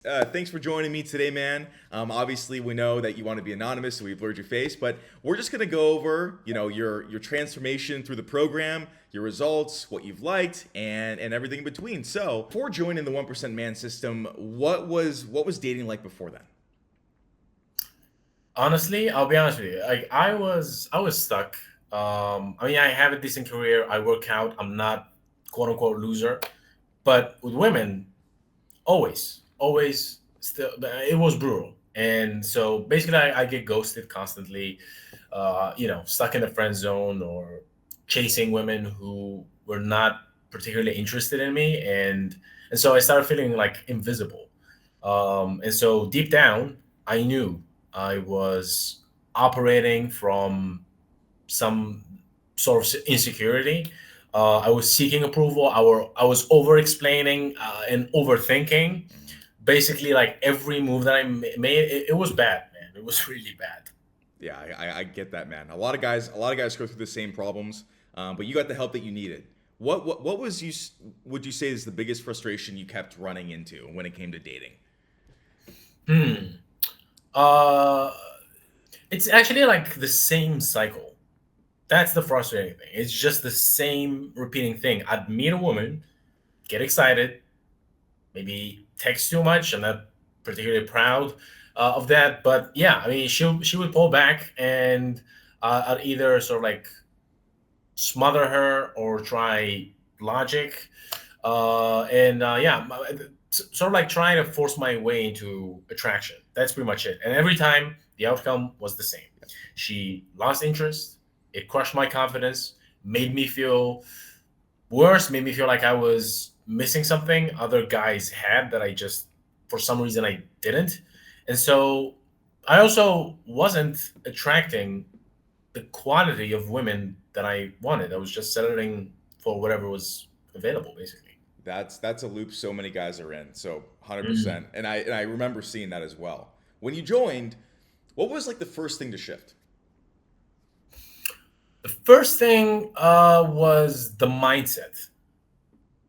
Thanks for joining me today, man. Obviously, we know that you want to be anonymous, so we've blurred your face, but we're just gonna go over, your transformation through the program, your results, what you've liked, and everything in between. So, before joining the 1% Man system, what was dating like before then? Honestly, I'll be honest with you. Like I was stuck. I mean, I have a decent career. I work out. I'm not quote unquote loser. But with women, always, still, it was brutal. And so basically, I get ghosted constantly. Stuck in the friend zone or chasing women who were not particularly interested in me, and so I started feeling like invisible. And so deep down, I knew I was operating from some sort of insecurity. I was seeking approval. I was over explaining and overthinking. Basically, like every move that made, it was bad, man. It was really bad. Yeah, I get that, man. A lot of guys go through the same problems, but you got the help that you needed. What would you say is the biggest frustration you kept running into when it came to dating? Hmm. Uh, it's actually like the same cycle. That's the frustrating thing. It's just the same repeating thing. I'd meet a woman, get excited, maybe text too much. I'm not particularly proud of that, but yeah, I mean, she would pull back, and I'd either sort of like smother her or try logic, and yeah, sort of like trying to force my way into attraction. That's pretty much it. And every time the outcome was the same. She lost interest. It crushed my confidence, made me feel worse, made me feel like I was missing something other guys had that I just, for some reason, I didn't. And so I also wasn't attracting the quantity of women that I wanted. I was just settling for whatever was available, basically. That's a loop so many guys are in. So 100%. Mm. And I remember seeing that as well. When you joined, what was like the first thing to shift? The first thing was the mindset,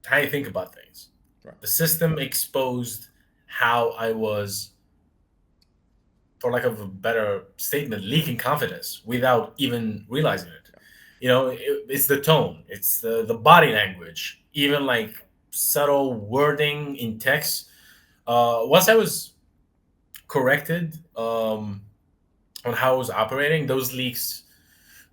how you think about things. Right. The system exposed how I was, for lack of a better statement, leaking confidence without even realizing it. It's the tone, it's the body language, even like subtle wording in text. Once I was corrected on how I was operating, those leaks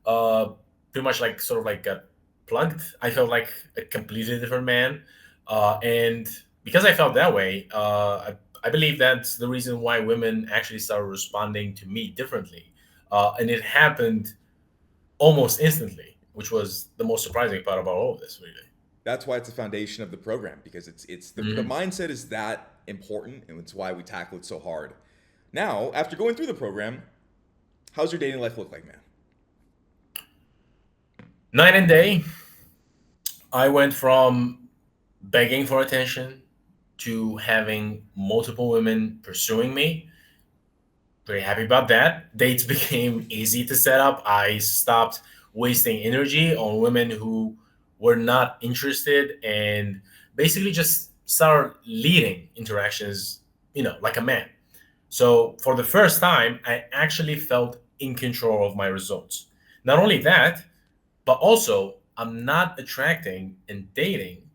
uh, pretty much like sort of like got plugged. I felt like a completely different man, and because I felt that way, I believe that's the reason why women actually started responding to me differently, and it happened almost instantly, which was the most surprising part about all of this, really. That's why it's the foundation of the program because it's the Mhm. mindset is that important and it's why we tackle it so hard. Now, after going through the program, how's your dating life look like, man? Night and day, I went from begging for attention to having multiple women pursuing me. Very happy about that. Dates became easy to set up. I stopped wasting energy on women who were not interested, and basically just started leading interactions, like a man. So for the first time, I actually felt in control of my results. Not only that, but also I'm not attracting and dating.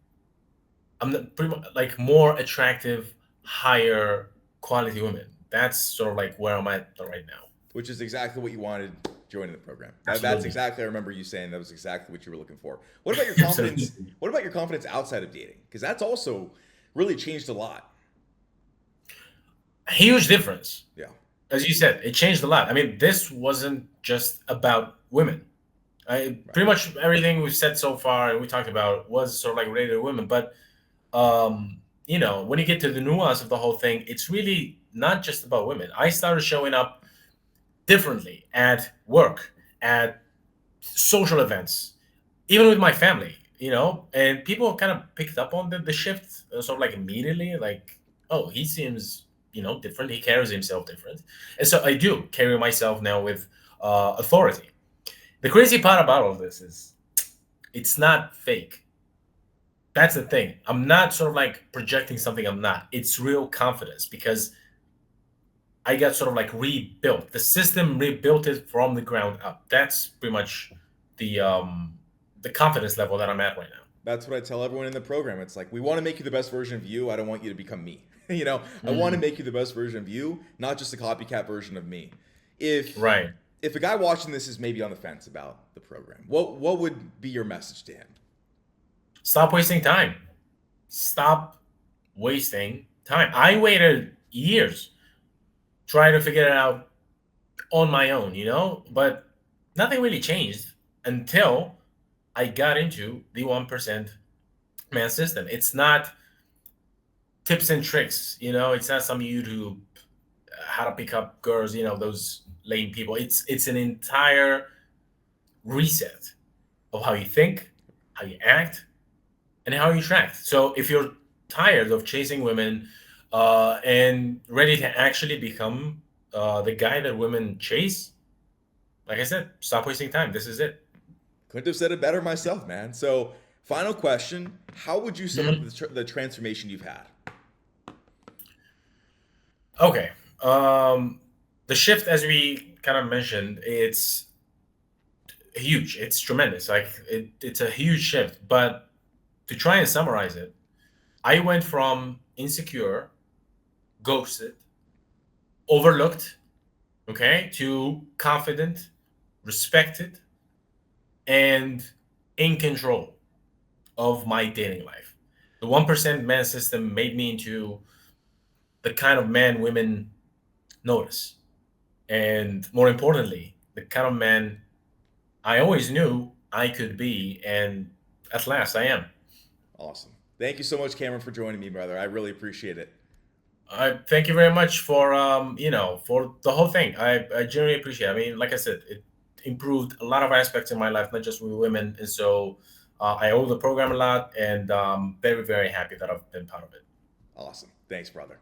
I'm not pretty much like more attractive, higher quality women. That's sort of like where I'm at right now. Which is exactly what you wanted joining the program. That's Absolutely. exactly I remember you saying that was exactly what you were looking for. What about your confidence? Absolutely. What about your confidence outside of dating? Because that's also really changed a lot. Huge difference. Yeah. As you said, it changed a lot. I mean, this wasn't just about women. Right. Pretty much everything we've said so far and we talked about was sort of like related to women. But when you get to the nuance of the whole thing, it's really not just about women. I started showing up differently at work, at social events, even with my family, and people kind of picked up on the shift sort of like immediately, like, oh, he seems, different. He carries himself different. And so I do carry myself now with authority. The crazy part about all this is it's not fake. That's the thing. I'm not sort of like projecting something I'm not. It's real confidence because I got sort of like rebuilt. The system rebuilt it from the ground up. That's pretty much the um the confidence level that I'm at right now. That's what I tell everyone in the program. It's like, we want to make you the best version of you. I don't want you to become me. You know, I want to Mm, make you the best version of you, not just a copycat version of me. If right. if a guy watching this is maybe on the fence about the program, what would be your message to him? Stop wasting time. Stop wasting time. I waited years trying to figure it out on my own, but nothing really changed until I got into the 1% man system. It's not tips and tricks, it's not some YouTube how to pick up girls, those lame people. It's an entire reset of how you think, how you act, and how you attract. So if you're tired of chasing women and ready to actually become the guy that women chase, like I said, stop wasting time. This is it. Couldn't have said it better myself, man. So, final question: how would you sum up Mhm. the transformation you've had? Okay. The shift, as we kind of mentioned, it's huge. It's tremendous. Like it's a huge shift. But to try and summarize it, I went from insecure, ghosted, overlooked, okay, to confident, respected, and in control of my dating life. The 1% man system made me into the kind of man women notice. And more importantly, the kind of man I always knew I could be. And at last I am. Awesome. Thank you so much, Cameron, for joining me, brother. I really appreciate it. I thank you very much for for the whole thing. I genuinely appreciate it. I mean, like I said, it improved a lot of aspects in my life, not just with women. And so I owe the program a lot, and very, very happy that I've been part of it. Awesome. Thanks, brother.